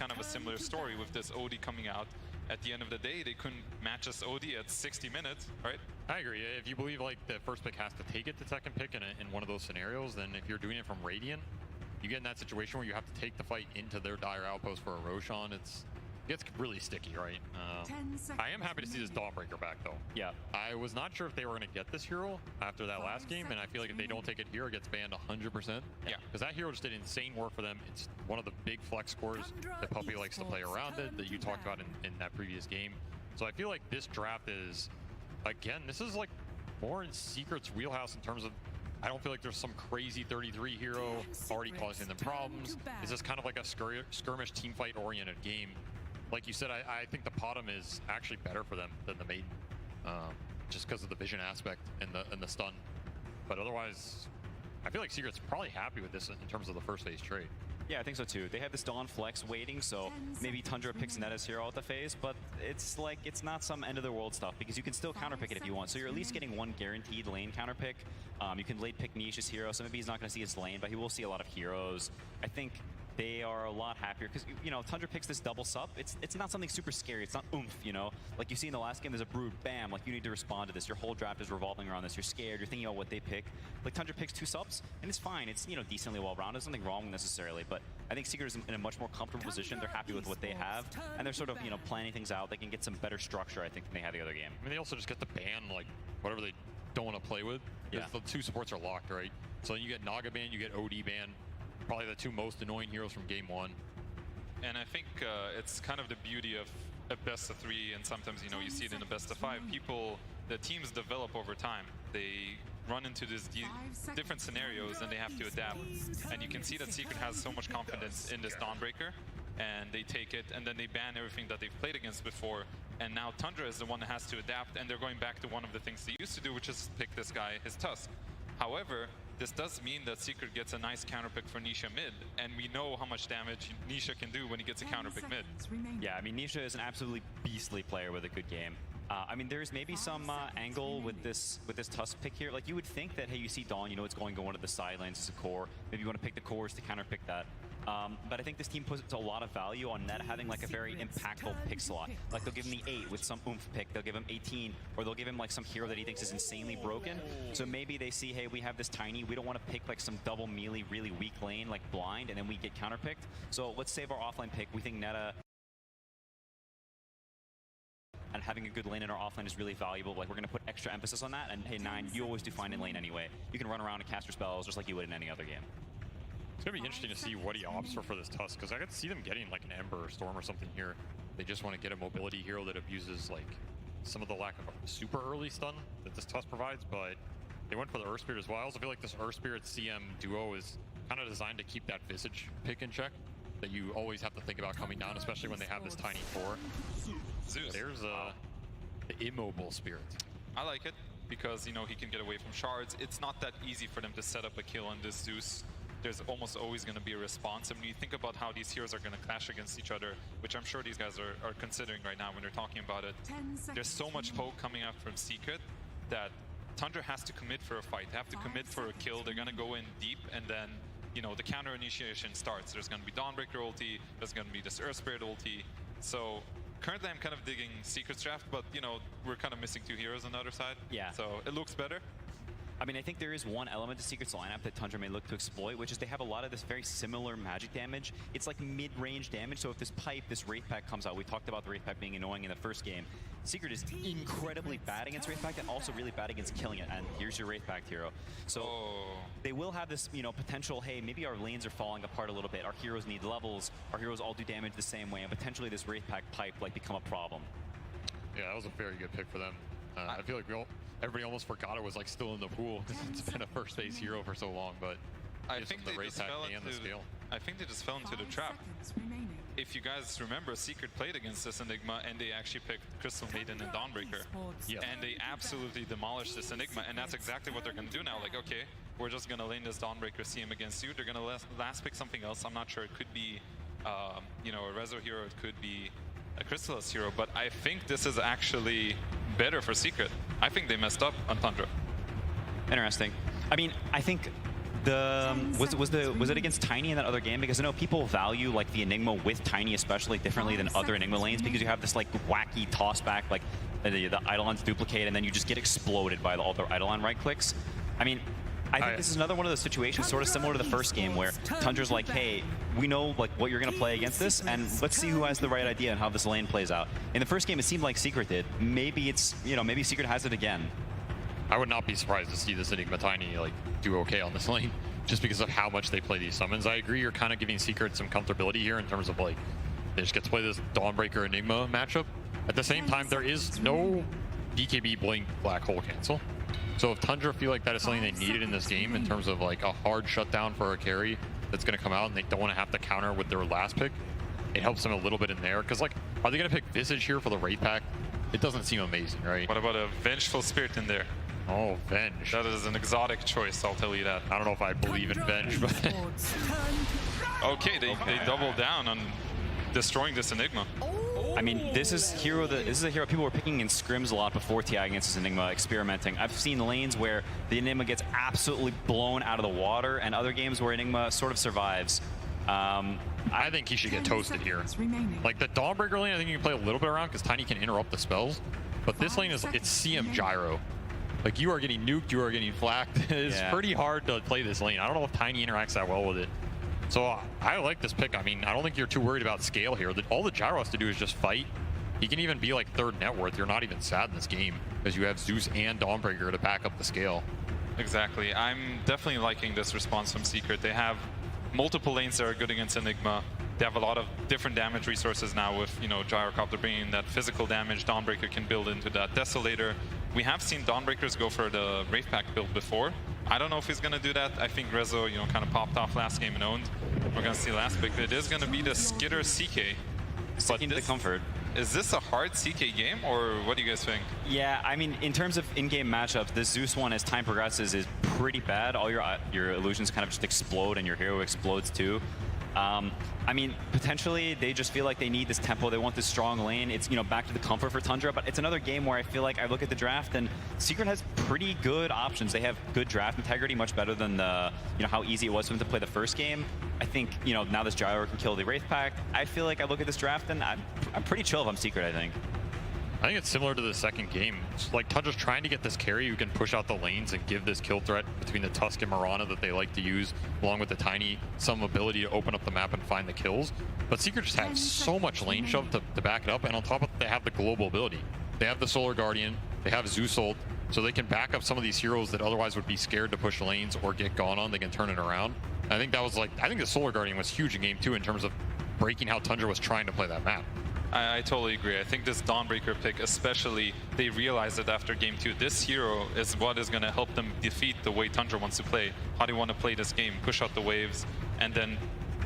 kind of a similar story with this OD coming out. At the end of the day, they couldn't match this OD at 60 minutes, right? I agree. If you believe like the first pick has to take it to second pick in one of those scenarios, then if you're doing it from Radiant, you get in that situation where you have to take the fight into their dire outpost for a Roshan. It gets really sticky, right? I am happy to see this Dawnbreaker back, though. Yeah. I was not sure if they were going to get this hero after that last game, and I feel like if they don't take it here, it gets banned 100%. Yeah. Because that hero just did insane work for them. It's one of the big flex cores that Puppy likes to play around it, that you talked about in that previous game. So I feel like this draft is, again, this is like more in Secret's wheelhouse in terms of, I don't feel like there's some crazy 33 hero already causing them problems. It's just kind of like a skirmish team fight oriented game. Like you said, I think the Potom is actually better for them than the Maiden, just because of the vision aspect and the stun. But otherwise, I feel like Secret's probably happy with this in terms of the first phase trade. Yeah, I think so too. They have this Dawn flex waiting, so maybe Tundra picks Netta's hero at the phase, but it's like, it's not some end of the world stuff because you can still counterpick it if you want. So you're at least getting one guaranteed lane counterpick. You can late pick Nisha's hero, so maybe he's not going to see his lane, but he will see a lot of heroes. I think they are a lot happier because, you know, Tundra picks this double sup. It's not something super scary. It's not oomph, you know? Like you see in the last game, there's a Brood, bam, like you need to respond to this. Your whole draft is revolving around this. You're scared, you're thinking about what they pick. Like Tundra picks 2 sups, and it's fine. It's, you know, decently well-rounded. There's nothing wrong necessarily, but I think Secret is in a much more comfortable position. They're happy with what they have, and they're sort of, you know, planning things out. They can get some better structure, I think, than they had the other game. I mean, they also just get to ban, like, whatever they don't want to play with. Yeah. The 2 supports are locked, right? So you get Naga ban, you get OD ban. Probably the 2 most annoying heroes from game 1. And I think it's kind of the beauty of a best of 3, and sometimes, you know, you see it in a best of 5. The teams develop over time. They run into these different scenarios and they have to adapt. And you can see that Secret has so much confidence in this Dawnbreaker, and they take it and then they ban everything that they've played against before. And now Tundra is the one that has to adapt, and they're going back to one of the things they used to do, which is pick this guy, his Tusk. However, this does mean that Secret gets a nice counterpick for Nisha mid, and we know how much damage Nisha can do when he gets a counterpick mid. Yeah, I mean, Nisha is an absolutely beastly player with a good game. I mean, there's maybe some angle with this Tusk pick here. Like, you would think that, hey, you see Dawn, you know it's going to the side lanes as a core. Maybe you want to pick the cores to counterpick that. But I think this team puts a lot of value on Netta having like a very impactful pick slot. Like they'll give him the 8 with some oomph pick, they'll give him 18, or they'll give him like some hero that he thinks is insanely broken. So maybe they see, hey, we have this tiny, we don't want to pick like some double melee, really weak lane like blind, and then we get counterpicked. So let's save our offline pick. We think Netta and having a good lane in our offlane is really valuable. Like, we're going to put extra emphasis on that. And hey, 9, you always do fine in lane anyway. You can run around and cast your spells just like you would in any other game. It's going to be interesting to see what he opts for this Tusk, because I could see them getting like an Ember or Storm or something here. They just want to get a mobility hero that abuses like some of the lack of super early stun that this Tusk provides, but they went for the Earth Spirit as well. I also feel like this Earth Spirit CM duo is kind of designed to keep that Visage pick in check that you always have to think about coming down, especially when they have this tiny core. Zeus. There's the immobile Spirit. I like it because, you know, he can get away from shards. It's not that easy for them to set up a kill on this Zeus. There's almost always going to be a response. And when you think about how these heroes are going to clash against each other, which I'm sure these guys are considering right now when they're talking about it, there's so much poke coming out from Secret that Tundra has to commit for a fight. They have to commit for a kill. They're going to go in deep, and then, you know, the counter initiation starts. There's going to be Dawnbreaker ulti, there's going to be this Earth Spirit ulti. So currently I'm kind of digging Secret's draft, but, you know, we're kind of missing 2 heroes on the other side. Yeah. So it looks better. I mean, I think there is one element to Secret's lineup that Tundra may look to exploit, which is they have a lot of this very similar magic damage. It's like mid-range damage, so if this pipe, this Wraith Pack comes out, we talked about the Wraith Pack being annoying in the first game. Secret is incredibly bad against Wraith Pack and also really bad against killing it, and here's your Wraith Pack hero. So they will have this, you know, potential, hey, maybe our lanes are falling apart a little bit, our heroes need levels, our heroes all do damage the same way, and potentially this Wraith Pack pipe like become a problem. Yeah, that was a very good pick for them. I feel like everybody almost forgot it was like still in the pool because it's been a first phase hero for so long, but I think they just fell into the trap. If you guys remember, Secret played against this Enigma and they actually picked Crystal Maiden and Dawnbreaker. Yep. And they absolutely demolished this Enigma, and that's exactly what they're going to do now. Like, okay, we're just going to lane this Dawnbreaker CM against you. They're going to last pick something else. I'm not sure. It could be, you know, a Rezo hero. It could be a Crystallis hero. But I think this is actually better for Secret. I think they messed up on Tundra. Interesting. I mean, I think Was it against Tiny in that other game? Because I know people value like the Enigma with Tiny especially differently than other Enigma lanes, because you have this like wacky toss back, like the Eidolons duplicate, and then you just get exploded by all the Eidolon right clicks. I mean, I think this is another one of those situations sort of similar to the first game where Tundra's like, hey, we know like what you're going to play against this, and let's see who has the right idea and how this lane plays out. In the first game, it seemed like Secret did. Maybe it's, maybe Secret has it again. I would not be surprised to see this Enigma Tiny like do okay on this lane, just because of how much they play these summons. I agree, you're kind of giving Secret some comfortability here in terms of like they just get to play this Dawnbreaker Enigma matchup. At the same time, there is no BKB Blink Black Hole cancel. So if Tundra feel like that is something they needed in this game in terms of like a hard shutdown for a carry that's going to come out and they don't want to have to counter with their last pick, it helps them a little bit in there. Because like, are they going to pick Visage here for the Wraith Pack? It doesn't seem amazing, right? What about a Vengeful Spirit in there? Oh, Venge. That is an exotic choice, I'll tell you that. I don't know if I believe in Venge, but... Okay, they double down on destroying this Enigma. I mean, this is a hero people were picking in scrims a lot before TI against this Enigma, experimenting. I've seen lanes where the Enigma gets absolutely blown out of the water, and other games where Enigma sort of survives. I think he should get toasted here. Like the Dawnbreaker lane, I think you can play a little bit around because Tiny can interrupt the spells. But this lane it's CM Gyro. Like you are getting nuked, you are getting flacked. It's pretty hard to play this lane. I don't know if Tiny interacts that well with it. So I like this pick. I mean, I don't think you're too worried about scale here. All the Gyro has to do is just fight. He can even be like third net worth. You're not even sad in this game because you have Zeus and Dawnbreaker to back up the scale. Exactly. I'm definitely liking this response from Secret. They have multiple lanes that are good against Enigma. They have a lot of different damage resources now with, Gyrocopter bringing that physical damage. Dawnbreaker can build into that Desolator. We have seen Dawnbreakers go for the Wraith Pack build before. I don't know if he's going to do that. I think Rezo, kind of popped off last game and owned. We're going to see last pick. It is going to be the Skitter CK. Sticking to the comfort. Is this a hard CK game, or what do you guys think? Yeah, I mean, in terms of in-game matchups, this Zeus one, as time progresses, is pretty bad. All your illusions kind of just explode, and your hero explodes too. I mean, potentially they just feel like they need this tempo. They want this strong lane. It's, back to the comfort for Tundra, but it's another game where I feel like I look at the draft and Secret has pretty good options. They have good draft integrity, much better than the, how easy it was for them to play the first game. I think, now this Gyro can kill the Wraith Pack. I feel like I look at this draft and I'm pretty chill if I'm Secret, I think. I think it's similar to the second game. It's like Tundra's trying to get this carry who can push out the lanes and give this kill threat between the Tusk and Mirana that they like to use, along with the Tiny, some ability to open up the map and find the kills. But Secret just have so much lane shove to back it up, and on top of it, they have the global ability. They have the Solar Guardian, they have Zeus ult, so they can back up some of these heroes that otherwise would be scared to push lanes or get gone on. They can turn it around. I think I think the Solar Guardian was huge in game 2 in terms of breaking how Tundra was trying to play that map. I totally agree. I think this Dawnbreaker pick, especially, they realized that after game 2, this hero is what is going to help them defeat the way Tundra wants to play. How do you want to play this game? Push out the waves, and then,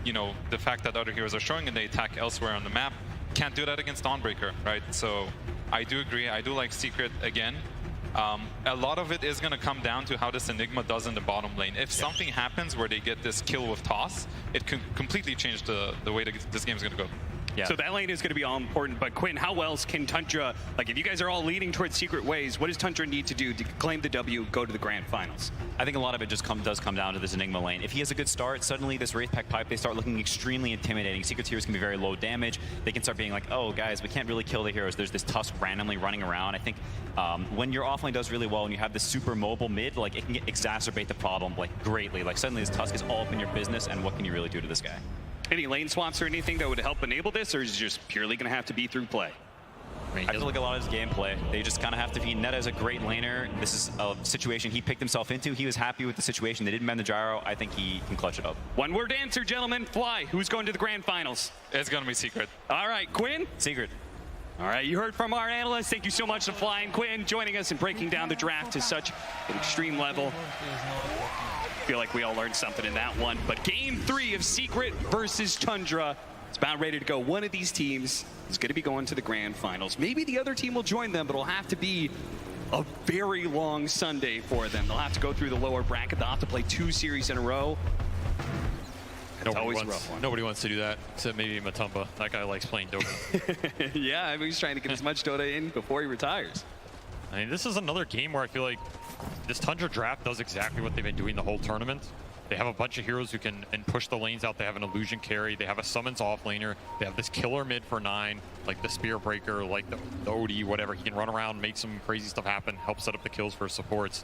the fact that other heroes are showing and they attack elsewhere on the map, can't do that against Dawnbreaker, right? So I do agree. I do like Secret again. A lot of it is going to come down to how this Enigma does in the bottom lane. If something happens where they get this kill with toss, it can completely change the way this game is going to go. Yeah. So that lane is going to be all important. But Quinn, how else can Tundra, like if you guys are all leading towards Secret ways, what does Tundra need to do to claim the W, go to the grand finals? I think a lot of it just does come down to this Enigma lane. If he has a good start, suddenly this Wraith Pack pipe, they start looking extremely intimidating. Secret heroes can be very low damage. They can start being like, oh guys, we can't really kill the heroes. There's this Tusk randomly running around. I think when your offlane does really well and you have this super mobile mid, like it can exacerbate the problem like greatly. Like suddenly this Tusk is all up in your business, and what can you really do to this guy? Any lane swaps or anything that would help enable this, or is it just purely going to have to be through play? I feel like a lot of his gameplay, they just kind of have to be. Neta is a great laner. This is a situation he picked himself into. He was happy with the situation. They didn't bend the gyro. I think he can clutch it up. One word answer, gentlemen. Fly. Who's going to the grand finals? It's going to be Secret. All right, Quinn? Secret. All right, you heard from our analyst. Thank you so much to Fly and Quinn joining us and breaking down the draft to such an extreme level. I feel like we all learned something in that one. But game 3 of Secret versus Tundra. It's about ready to go. One of these teams is going to be going to the grand finals. Maybe the other team will join them, but it'll have to be a very long Sunday for them. They'll have to go through the lower bracket. They'll have to play 2 series in a row. It's always a rough one. Nobody wants to do that, except maybe Matumba. That guy likes playing Dota. Yeah, I mean, he's trying to get as much Dota in before he retires. I mean, this is another game where I feel like this Tundra draft does exactly what they've been doing the whole tournament. They have a bunch of heroes who can push the lanes out. They have an illusion carry. They have a summons off laner. They have this killer mid for 9, like the spear breaker, like the OD, whatever. He can run around, make some crazy stuff happen, help set up the kills for supports.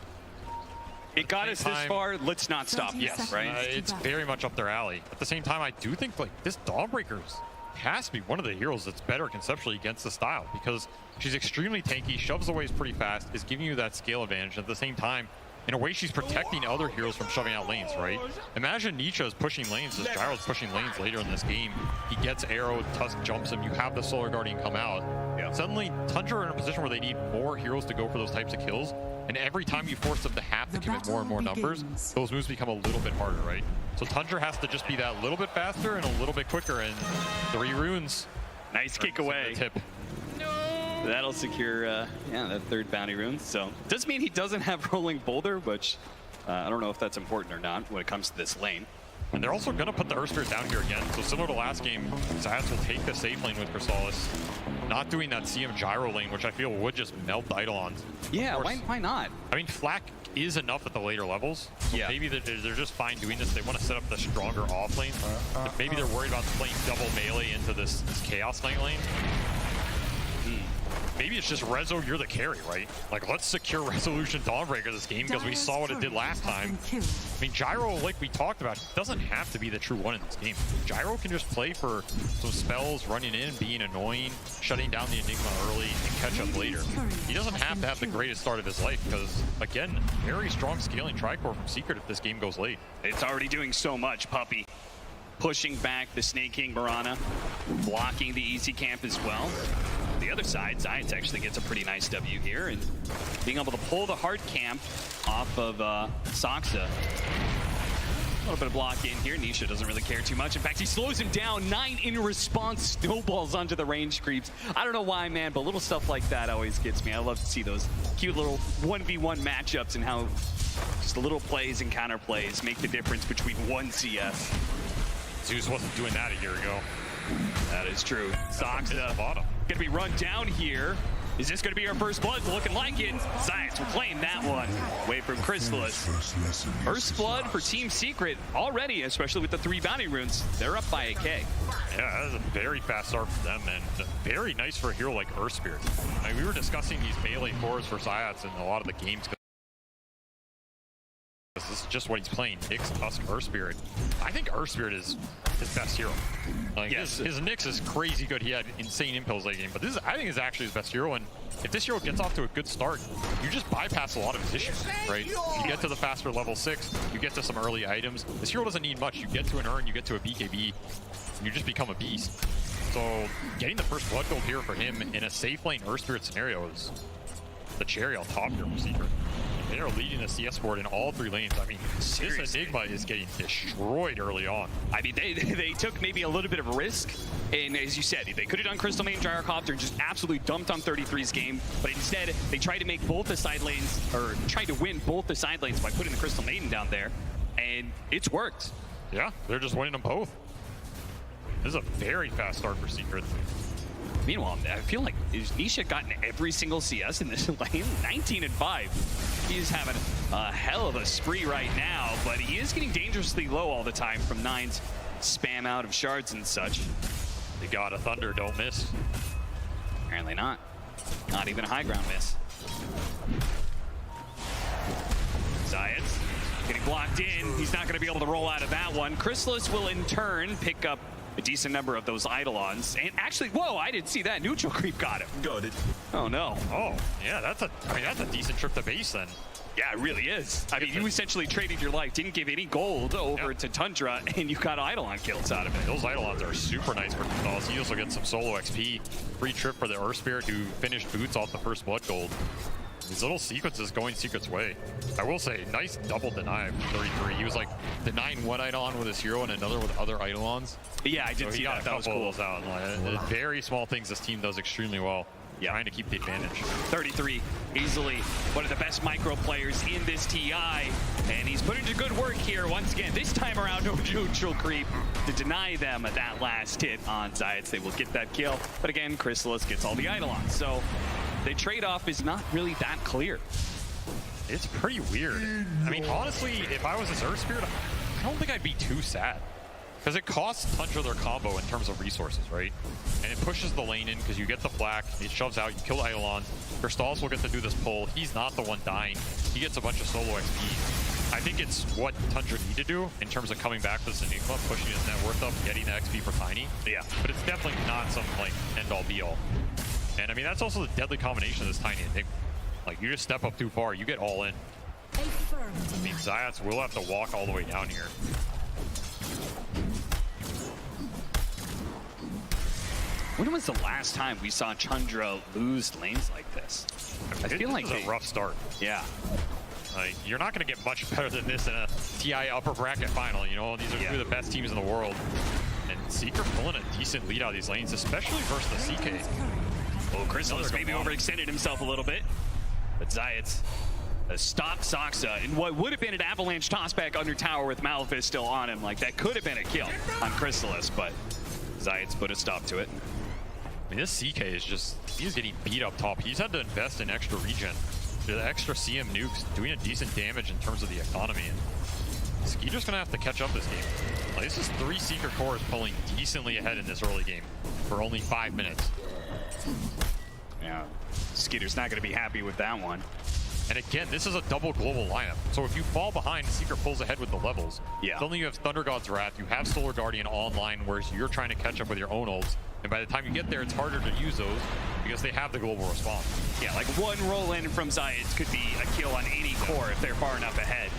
It got us this far. Let's not stop. Yes, right? It's very much up their alley. At the same time, I do think like this Dawnbreaker's has to be one of the heroes that's better conceptually against the style, because she's extremely tanky, shoves the waves pretty fast, is giving you that scale advantage. At the same time, in a way, she's protecting other heroes from shoving out lanes, right? Imagine Nisha is pushing lanes as Gyro's pushing lanes later in this game. He gets arrow, Tusk jumps him, you have the Solar Guardian come out. Suddenly, Tundra are in a position where they need more heroes to go for those types of kills. And every time you force them to have to commit more and more numbers, those moves become a little bit harder, right? So Tundra has to just be that little bit faster and a little bit quicker, and 3 runes. Nice kick away. Tip. That'll secure, that 3rd bounty rune. So does mean he doesn't have rolling boulder, which I don't know if that's important or not when it comes to this lane. And they're also going to put the Earth Spirit down here again. So similar to last game, Zayas will take the safe lane with Chrysalis, not doing that CM Gyro lane, which I feel would just melt the Eidolons. Yeah, why not? I mean, Flak is enough at the later levels. So maybe they're just fine doing this. They want to set up the stronger off lane. Maybe they're worried about playing double melee into this Chaos Knight lane. Maybe it's just Rezo, you're the carry, right? Like, let's secure Resolution Dawnbreaker this game because we saw what it did last time. I mean, Gyro, like we talked about, doesn't have to be the true one in this game. Gyro can just play for some spells, running in, being annoying, shutting down the Enigma early, and catch up later. He doesn't have to have the greatest start of his life because, again, very strong scaling Tricore from Secret if this game goes late. It's already doing so much, Puppy. Pushing back the Snake King Mirana, blocking the easy camp as well. The other side, Zayas actually gets a pretty nice W here, and being able to pull the hard camp off of Saksa. A little bit of block in here. Nisha doesn't really care too much. In fact, he slows him down. 9 in response, snowballs onto the range creeps. I don't know why, man, but little stuff like that always gets me. I love to see those cute little 1v1 matchups and how just the little plays and counter plays make the difference between one CS. Zeus wasn't doing that a year ago. That is true. Saksa gonna be run down here. Is this gonna be our first blood? Looking like it. Zayas will claim that one. Away from Chrysalis. First blood for Team Secret already, especially with the 3 bounty runes. They're up by a K. Yeah, that is a very fast start for them, and very nice for a hero like Earth Spirit. I mean, we were discussing these melee cores for Zayas in a lot of the games. This is just what he's playing. Nyx, Tusk, Earth Spirit. I think Earth Spirit is his best hero. Like, yes. His Nyx is crazy good. He had insane impulse late game, but this is, I think, is actually his best hero. And if this hero gets off to a good start, you just bypass a lot of his issues, right? You get to the faster level 6, you get to some early items. This hero doesn't need much. You get to an urn, you get to a BKB, and you just become a beast. So getting the first blood gold here for him in a safe lane Earth Spirit scenario is the cherry on top here for Secret. They are leading the CS board in all 3 lanes. I mean, seriously, this Enigma is getting destroyed early on. I mean, they took maybe a little bit of a risk. And as you said, they could have done Crystal Maiden Gyrocopter and just absolutely dumped on 33's game. But instead, they tried to make both the side lanes, or tried to win both the side lanes by putting the Crystal Maiden down there. And it's worked. Yeah, they're just winning them both. This is a very fast start for Secret. Meanwhile, I feel like Nisha gotten every single CS in this lane. 19-5. He's having a hell of a spree right now, but he is getting dangerously low all the time from 9's spam out of shards and such. They got a Thunder, don't miss. Apparently not. Not even a high ground miss. Zayas getting blocked in. He's not going to be able to roll out of that one. Chrysalis will in turn pick up a decent number of those Eidolons. And actually, whoa, I didn't see that. Neutral creep got him. Got it. Oh, no. Oh, yeah, that's a decent trip to base then. Yeah, it really is. I mean, you essentially traded your life, didn't give any gold over to Tundra, and you got Eidolon kills out of it. Those Eidolons are super nice for Chrysalis. He also gets some solo XP. Free trip for the Earth Spirit who finished boots off the first blood gold. These little sequences going Secret's way. I will say, nice double deny from 33. He was like denying one Eidolon with his hero and another with other Eidolons. Yeah, I did see that. That was cool. Out. Like, very small things this team does extremely well. Yeah. Trying to keep the advantage. 33, easily one of the best micro players in this TI. And he's put into good work here once again. This time around, no neutral creep to deny them that last hit on Zayas. They will get that kill. But again, Chrysalis gets all the Eidolons. So the trade-off is not really that clear. It's pretty weird. I mean, honestly, if I was this Earth Spirit, don't think I'd be too sad. Because it costs Tundra their combo in terms of resources, right? And it pushes the lane in because you get the flak, it shoves out, you kill Eidolon. Crystals will get to do this pull. He's not the one dying. He gets a bunch of solo XP. I think it's what Tundra need to do in terms of coming back to this Enigma, pushing his net worth up, getting the XP for Tiny. Yeah. But it's definitely not some like end-all be-all. And I mean, that's also the deadly combination of this Tiny Enigma. Like, you just step up too far, you get all in. I mean, Zayats will have to walk all the way down here. When was the last time we saw Tundra lose lanes like this? I feel like it's a rough start. Yeah. Like, you're not going to get much better than this in a TI upper bracket final. You know, these are two of the best teams in the world. And Seeker pulling a decent lead out of these lanes, especially versus the CK. Oh, Chrysalis maybe overextended himself a little bit. But Zayats stopped Saksa in what would have been an avalanche tossback under tower with Malphite still on him. Like, that could have been a kill on Chrysalis, but Zayats put a stop to it. I mean, this CK is just, he's getting beat up top. He's had to invest in extra regen. The extra CM nukes doing a decent damage in terms of the economy. And Skeeter's gonna have to catch up this game. Like, this is 3 Seeker cores pulling decently ahead in this early game for only 5 minutes. Yeah, Skeeter's not gonna be happy with that one. And again, this is a double global lineup. So if you fall behind, Seeker pulls ahead with the levels. Yeah. Suddenly you have Thunder God's Wrath, you have Solar Guardian online, whereas you're trying to catch up with your own ults. And by the time you get there, it's harder to use those because they have the global response. Yeah, like one roll in from Zayats could be a kill on any core if they're far enough ahead.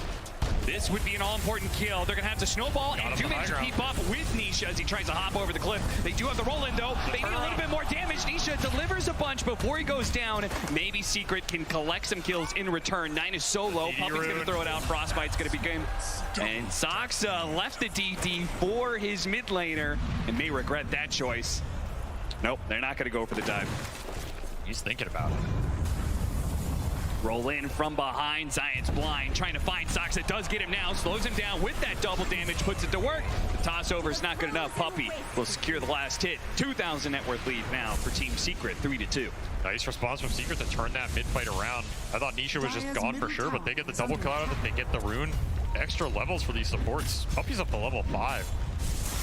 This would be an all-important kill. They're going to have to snowball and do manage to keep up with Nisha as he tries to hop over the cliff. They do have the roll-in, though. They need a little bit more damage. Nisha delivers a bunch before he goes down. Maybe Secret can collect some kills in return. 9 is so low. Puppey's going to throw it out. Frostbite's going to be game. And Saksa left the DD for his mid laner and may regret that choice. Nope, they're not going to go for the dive. He's thinking about it. Roll in from behind, Zayats blind, trying to find Saksa, does get him now, slows him down with that double damage, puts it to work. The toss over is not good enough. Puppey will secure the last hit. 2,000 net worth lead now for Team Secret, 3-2. Nice response from Secret to turn that mid fight around. I thought Nisha was just gone for sure, but they get the double kill out of it, they get the rune. Extra levels for these supports. Puppey's up to level 5.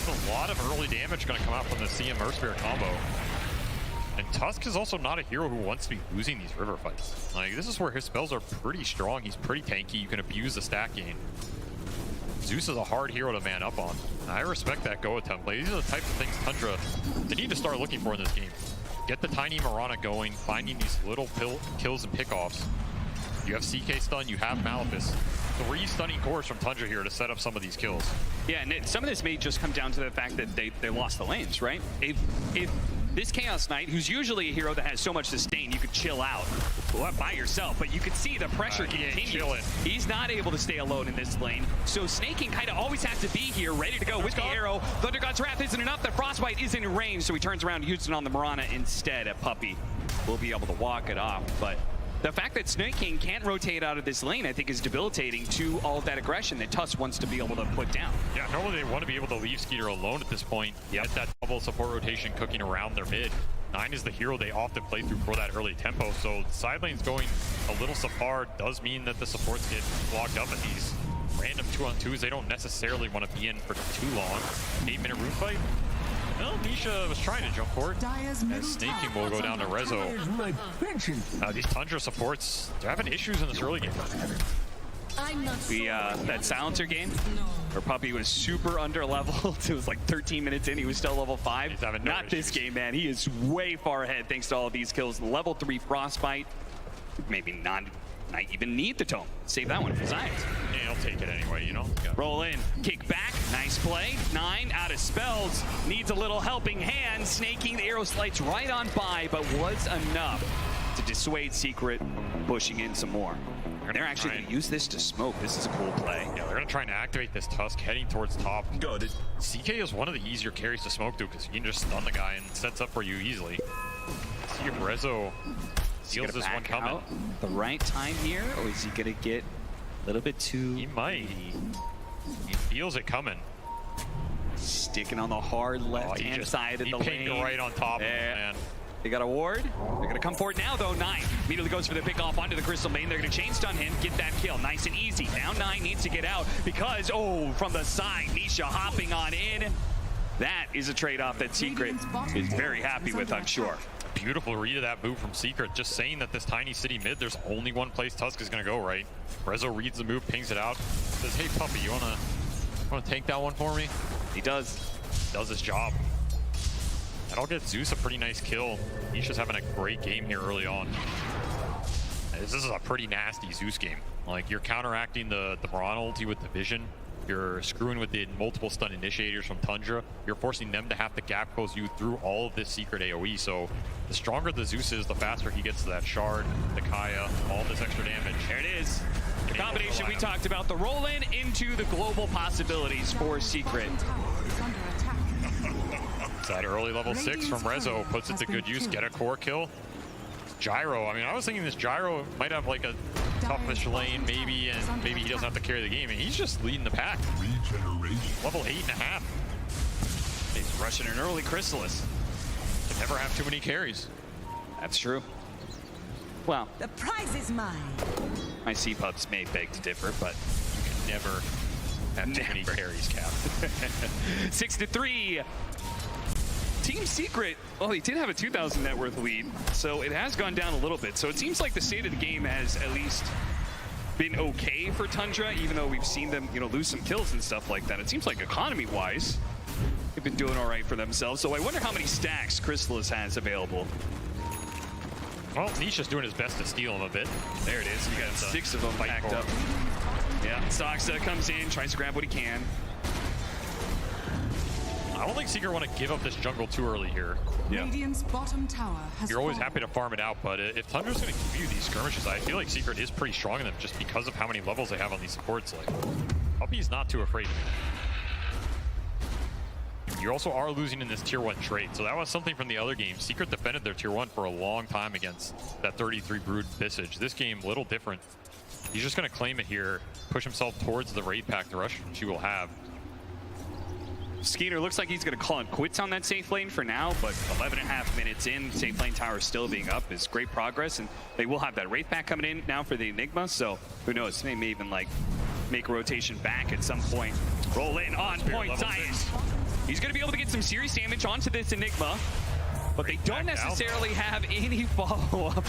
There's a lot of early damage going to come out from the CM Earth Spirit combo. And Tusk is also not a hero who wants to be losing these river fights. Like, this is where his spells are pretty strong. He's pretty tanky. You can abuse the stack gain. Zeus is a hard hero to man up on. I respect that go attempt play. These are the types of things Tundra, they need to start looking for in this game. Get the tiny Mirana going, finding these little kills and pickoffs. You have CK stun, you have Malphite. 3 stunning cores from Tundra here to set up some of these kills. Yeah, and some of this may just come down to the fact that they lost the lanes, right? If this Chaos Knight, who's usually a hero that has so much sustain, you could chill out by yourself, but you could see the pressure continue. He's not able to stay alone in this lane, so Snaking kind of always has to be here, ready to go with the arrow. Thunder God's Wrath isn't enough, the Frostbite is in range, so he turns around and uses it on the Mirana instead. A Puppey will be able to walk it off, but the fact that Snaking can't rotate out of this lane, I think, is debilitating to all of that aggression that Tusk wants to be able to put down. Yeah, normally they want to be able to leave Skeeter alone at this point. Get that double support rotation cooking around their mid. 9 is the hero they often play through for that early tempo, so the side lane's going a little Safar does mean that the supports get clogged up at these random 2-on-2s. They don't necessarily want to be in for too long. 8-minute rune fight. Well, Nisha was trying to jump for it, as Snaking will go down to Rezo. These Tundra supports, they're having issues in this early game. That silencer game, where Puppey was super under leveled. It was like 13 minutes in, he was still level 5. Not this game, man. He is way far ahead thanks to all of these kills. Level 3 Frostbite, maybe not even need the tome. Save that one for Zayats. Yeah, he'll take it anyway, you know? Yeah. Roll in, kick back, nice play. 9 out of spells, needs a little helping hand. Snaking the arrow slides right on by, but was enough to dissuade Secret, pushing in some more. They're actually going to use this to smoke. This is a cool play. Yeah, they're going to try and activate this Tusk heading towards top. Good. CK is one of the easier carries to smoke to because you can just stun the guy and sets up for you easily. See if Rezo seals this one coming. The right time here, or is he going to get a little bit too... He might. He feels it coming. Sticking on the hard left-hand side of the lane. He pinged right on top of him, man. They got a ward. They're going to come for it now, though. 9 immediately goes for the pick off onto the Crystal main. They're going to chain stun him, get that kill. Nice and easy. Now 9 needs to get out because, oh, from the side, Nisha hopping on in. That is a trade-off that Secret is very happy with, I'm sure. Beautiful read of that move from Secret, just saying that this tiny city mid, there's only one place Tusk is going to go, right? Rezo reads the move, pings it out, says, hey, puppy, you wanna tank that one for me? He does. Does his job. That'll get Zeus a pretty nice kill. Nisha's having a great game here early on. This is a pretty nasty Zeus game. Like, you're counteracting the Baron ulti with the vision. You're screwing with the multiple stun initiators from Tundra. You're forcing them to have to gap close you through all of this Secret AoE. So the stronger the Zeus is, the faster he gets to that shard, the Kaya, all this extra damage. There it is. The combination we talked about, the roll-in into the global possibilities for Secret. It's that early level 6 from Rezo, puts it to good use, get a core kill. Gyro, I mean, I was thinking this Gyro might have like a toughish lane maybe, and maybe he doesn't have to carry the game, and he's just leading the pack. Level 8.5. He's rushing an early Chrysalis. Can never have too many carries. That's true. Well, the prize is mine. My C-Pubs may beg to differ, but You can never have too many carries, Cap. 6-3. Team Secret, well, he did have a 2,000 net worth lead, so it has gone down a little bit. So it seems like the state of the game has at least been okay for Tundra, even though we've seen them, lose some kills and stuff like that. It seems like economy-wise, they've been doing all right for themselves. So I wonder how many stacks Chrysalis has available. Well, Nisha's doing his best to steal him a bit. There it is. You got 6 of them packed up. Yeah, Soxa comes in, tries to grab what he can. I don't think Secret want to give up this jungle too early here. Yeah. Radiant's bottom tower has You're always fallen. happy to farm it out, but if Tundra's going to give you these skirmishes, I feel like Secret is pretty strong in them just because of how many levels they have on these supports. Like, Puppy's not too afraid of it. You also are losing in this tier 1 trait, so that was something from the other game. Secret defended their tier 1 for a long time against that 33 Brood Visage. This game, a little different. He's just going to claim it here, push himself towards the raid pack the rush she will have. Skeeter looks like he's going to call it quits on that safe lane for now, but 11.5 minutes in, safe lane tower still being up is great progress, and they will have that Wraith back coming in now for the Enigma, so who knows, they may even like make a rotation back at some point. Roll in on point science. He's going to be able to get some serious damage onto this Enigma, but they don't necessarily have any follow-up.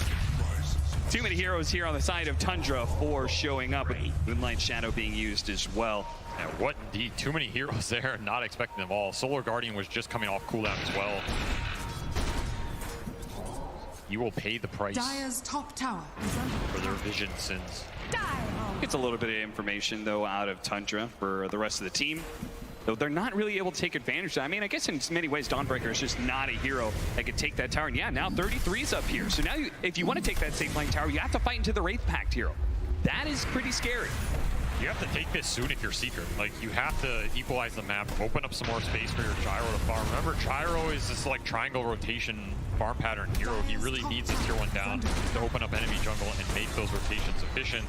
Too many heroes here on the side of Tundra for showing up, with Moonlight Shadow being used as well. Yeah, what indeed, too many heroes there, not expecting them all. Solar Guardian was just coming off cooldown as well. You will pay the price Dire's top tower is under for their vision sins. Gets a little bit of information, though, out of Tundra for the rest of the team. Though they're not really able to take advantage of that. I mean, I guess in many ways, Dawnbreaker is just not a hero that could take that tower. And yeah, now 33's up here. So now, if you want to take that safe lane tower, you have to fight into the Wraith Pact hero. That is pretty scary. You have to take this soon if you're Secret. Like, you have to equalize the map, open up some more space for your Gyro to farm. Remember, Gyro is this like triangle rotation farm pattern hero. He really needs his tier 1 down to open up enemy jungle and make those rotations efficient.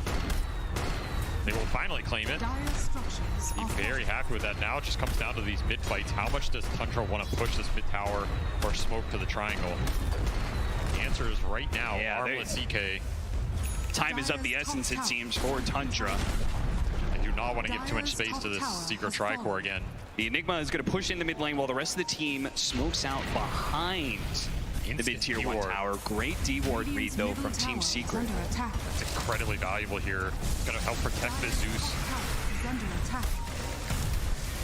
They will finally claim it. Be very happy with that. Now it just comes down to these mid fights. How much does Tundra want to push this mid tower or smoke to the triangle? The answer is right now, Armlet CK. Time is of the essence, it seems, for Tundra. I do not want to give too much space to this Secret Tricore again. The Enigma is going to push in the mid lane while the rest of the team smokes out behind the mid tier 1 tower. Great D-ward read, though, from Team Secret. It's incredibly valuable here. It's going to help protect this Zeus.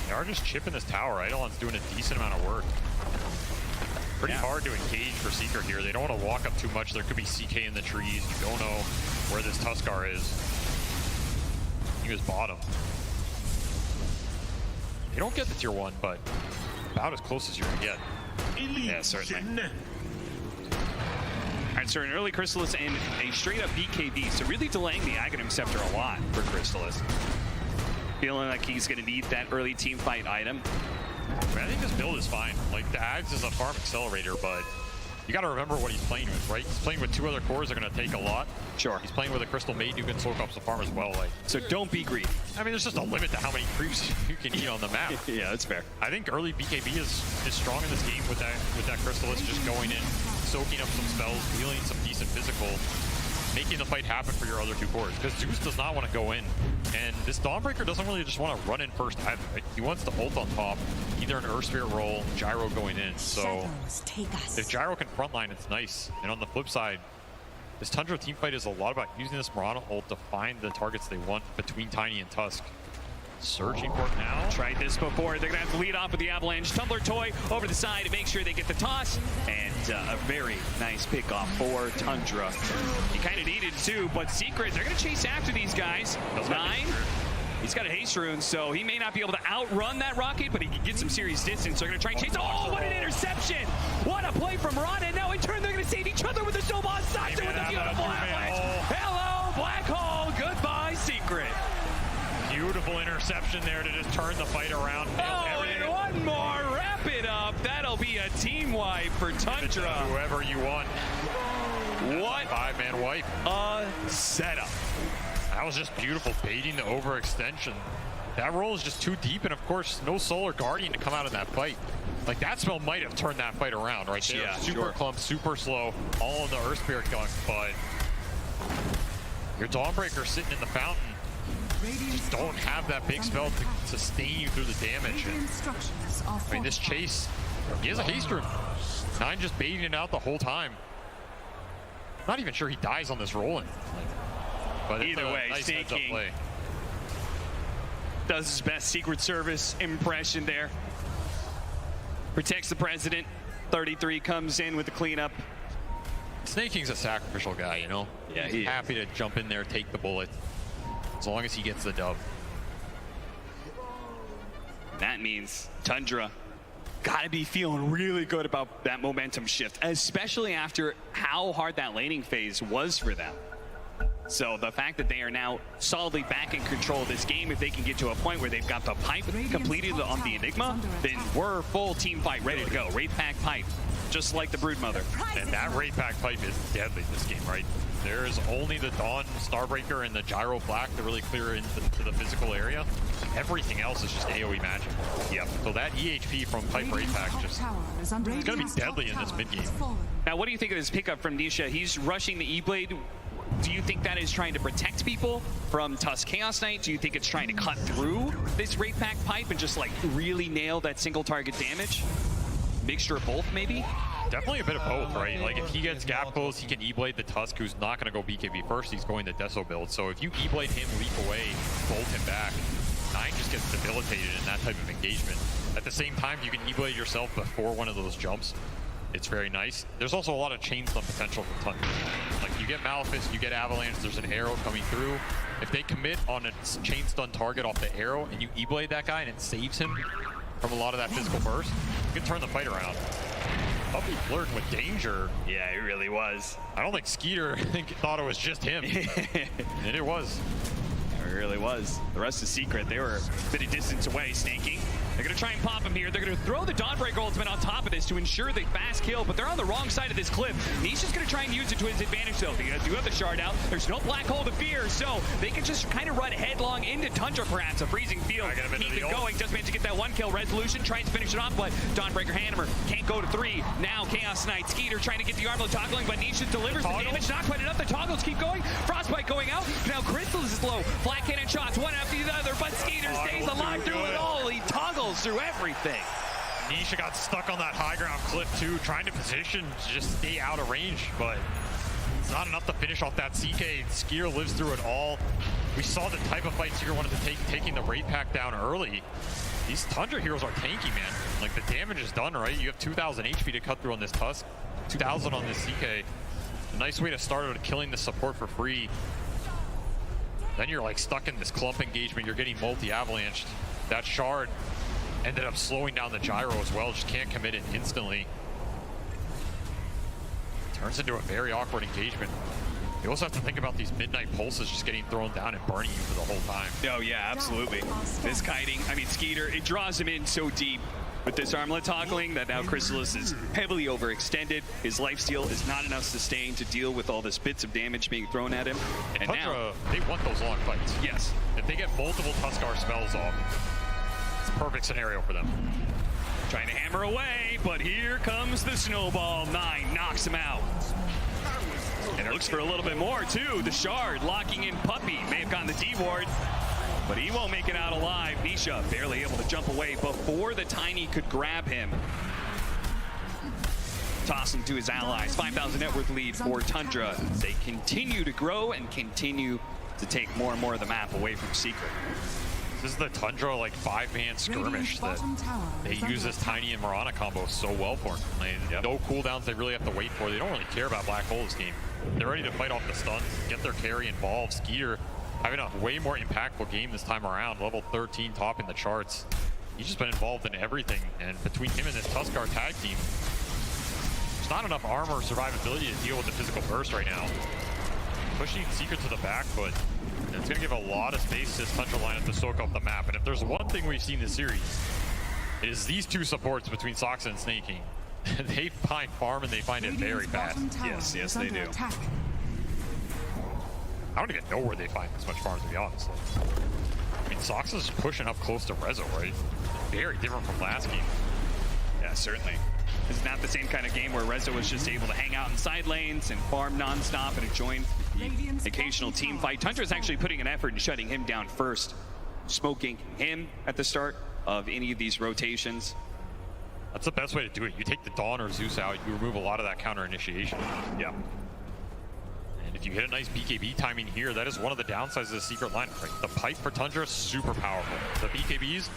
They are just chipping this tower. Eidolon's doing a decent amount of work. Pretty hard to engage for Secret here. They don't want to walk up too much. There could be CK in the trees. You don't know where this Tuskar is. He was bottom. They don't get the tier 1, but about as close as you're going to get. Yeah, certainly. All right, so an early Chrysalis and a straight-up BKB, so really delaying the Aghanim Scepter a lot for Chrysalis. Feeling like he's going to need that early team fight item. I think this build is fine. Like, the Ags is a farm accelerator, but you got to remember what he's playing with, right? He's playing with 2 other cores that are going to take a lot. Sure. He's playing with a Crystal Maiden who can soak up some farm as well. Like, so don't be greedy. I mean, there's just a limit to how many creeps you can eat on the map. Yeah, that's fair. I think early BKB is strong in this game with that Chrysalis just going in, soaking up some spells, dealing some decent physical, making the fight happen for your other two cores. Because Zeus does not want to go in. And this Dawnbreaker doesn't really just want to run in first either, right? He wants to ult on top, either an Earth Spirit roll, Gyro going in. So Shadows take us. if Gyro can frontline, it's nice. And on the flip side, this Tundra teamfight is a lot about using this Mirana ult to find the targets they want between Tiny and Tusk. Searching for it now. Tried this before. They're going to have to lead off with the Avalanche. Tumbler Toy over the side to make sure they get the toss. And a very nice pickoff for Tundra. He kind of needed it too, but Secret, they're going to chase after these guys. 9. He's got a haste rune, so he may not be able to outrun that rocket, but he can get some serious distance. They're going to try and chase. Oh, what an interception! What a play from Rana. And now in turn, they're going to save each other with the snowball. Sasha with a beautiful avalanche. Hello, Black Hole. Goodbye, Secret. Beautiful interception there to just turn the fight around. Oh, and one more. Wrap it up. That'll be a team wipe for Tundra. Whoever you want. What 5-man wipe. a setup. That was just beautiful, baiting the overextension. That roll is just too deep, and of course, no Solar Guardian to come out of that fight. Like, that spell might have turned that fight around right there. Yeah, super sure. clump, super slow, all in the Earth Spirit gun, but your Dawnbreaker sitting in the fountain. Just don't have that big spell to sustain you through the damage. And, I mean, this chase, he has a haste rune. 9 just baiting it out the whole time. Not even sure he dies on this rolling. But Either way, nice heads-up King play. does his best Secret Service impression there. Protects the president. 33 comes in with the cleanup. Snake King's a sacrificial guy, you know? Yeah, He's he is. happy to jump in there, take the bullet, as long as he gets the dub. That means Tundra gotta be feeling really good about that momentum shift, especially after how hard that laning phase was for them. So the fact that they are now solidly back in control of this game, if they can get to a point where they've got the pipe completed on the Enigma, then we're full team fight ready to go. Wraith Pack pipe, just like the Broodmother. And that Wraith Pack pipe is deadly this game, right? There's only the Dawn Starbreaker and the Gyro Flak to really clear into the physical area. Everything else is just AoE magic. Yep. So that EHP from Pipe Wraith Pack just, it's going to be deadly in this mid game. Now, what do you think of this pickup from Nisha? He's rushing the E-Blade. Do you think that is trying to protect people from Tusk Chaos Knight? Do you think it's trying to cut through this Wraith Pack pipe and just like really nail that single target damage? Mixture of both, maybe? Definitely a bit of both, right? Like, if he gets gap close, he can E-Blade the Tusk, who's not going to go BKB first. He's going the Deso build. So if you E-Blade him, leap away, bolt him back, 9 just gets debilitated in that type of engagement. At the same time, you can E-Blade yourself before one of those jumps. It's very nice. There's also a lot of chain stun potential from Tundra. Like, you get Malefice, you get Avalanche, there's an arrow coming through. If they commit on a chain stun target off the arrow and you E-Blade that guy and it saves him from a lot of that physical burst, you can turn the fight around. Puppy flirting with danger. Yeah, it really was. I don't think Skeeter thought it was just him. And it was. It really was. The rest is Secret. They were a bit of distance away, Snaking. They're going to try and pop him here. They're going to throw the Dawnbreaker ultimate on top of this to ensure the fast kill, but they're on the wrong side of this cliff. Nisha's going to try and use it to his advantage, though. They do have the shard out. There's no black hole to fear, so they can just kind of run headlong into Tundra, perhaps. A freezing field. Keep it going. Does manage to get that 1 kill. Resolution tries to finish it off, but Dawnbreaker Hammer can't go to 3. Now Chaos Knight, Skeeter trying to get the armlet toggling, but Nisha delivers the damage. Not quite enough. The toggles keep going. Frostbite going out. Now Crystal is low. Flat cannon shots, one after the other, but Skeeter stays alive through it all. He toggles through everything. Nisha got stuck on that high ground cliff too, trying to position to just stay out of range, but it's not enough to finish off that CK. Skier lives through it all. We saw the type of fight Skier wanted to take, taking the Wraith Pack down early. These Tundra heroes are tanky, man. Like, the damage is done, right? You have 2,000 HP to cut through on this Tusk, 2,000 on this CK. A nice way to start out killing the support for free. Then you're like stuck in this clump engagement. You're getting multi-avalanched. That shard ended up slowing down the gyro as well. Just can't commit it instantly. Turns into a very awkward engagement. You also have to think about these midnight pulses just getting thrown down and burning you for the whole time. Oh yeah, absolutely. This kiting, I mean Skeeter, it draws him in so deep. With this armlet toggling, that now Chrysalis is heavily overextended. His lifesteal is not enough sustain to deal with all this bits of damage being thrown at him. And Tundra, now, they want those long fights. yes. If they get multiple Tuskar spells off, it's a perfect scenario for them. Trying to hammer away, but here comes the snowball. 9 knocks him out. And it looks for a little bit more, too. The Shard locking in Puppey. May have gotten the D-ward, but he won't make it out alive. Nisha barely able to jump away before the Tiny could grab him. Toss him to his allies. 5,000 net worth lead for Tundra. They continue to grow and continue to take more and more of the map away from Secret. This is the Tundra like 5-man skirmish that they use this Tiny and Mirana combo so well for. Like, no cooldowns they really have to wait for. They don't really care about Black Hole this game. They're ready to fight off the stuns, get their carry involved. Skeeter having a way more impactful game this time around. Level 13 top in the charts. He's just been involved in everything. And between him and this Tuskar tag team, there's not enough armor or survivability to deal with the physical burst right now. Pushing Secret to the back foot. And it's going to give a lot of space to this Tundra lineup to soak up the map. And if there's one thing we've seen this series, it is these two supports between Soxa and Snaking. They find farm and they find it very fast. Yes, they do. I don't even know where they find this much farm, to be honest. I mean, Soxa's pushing up close to Rezo, right? Very different from last game. Yeah, certainly. It's not the same kind of game where Rezo was just able to hang out in side lanes and farm non-stop and join the occasional team fight. Tundra is actually putting an effort in shutting him down first, smoking him at the start of any of these rotations. That's the best way to do it. You take the Dawn or Zeus out, you remove a lot of that counter initiation. Yeah. And if you hit a nice BKB timing here, that is one of the downsides of the Secret line. Right? The pipe for Tundra is super powerful. The BKBs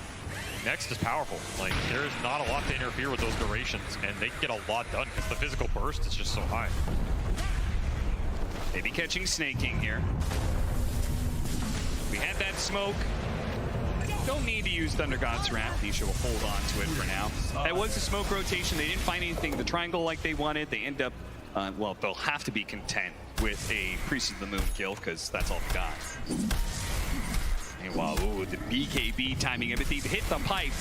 next is powerful. Like, there is not a lot to interfere with those durations, and they get a lot done because the physical burst is just so high. Maybe catching Snaking here. We had that smoke. Don't need to use Thunder God's Wrath. Nisha will hold on to it for now. That was a smoke rotation. They didn't find anything in the triangle like they wanted. They end up, well, they'll have to be content with a Priest of the Moon kill because that's all they got. And while, ooh, the BKB timing, if they hit the pipe,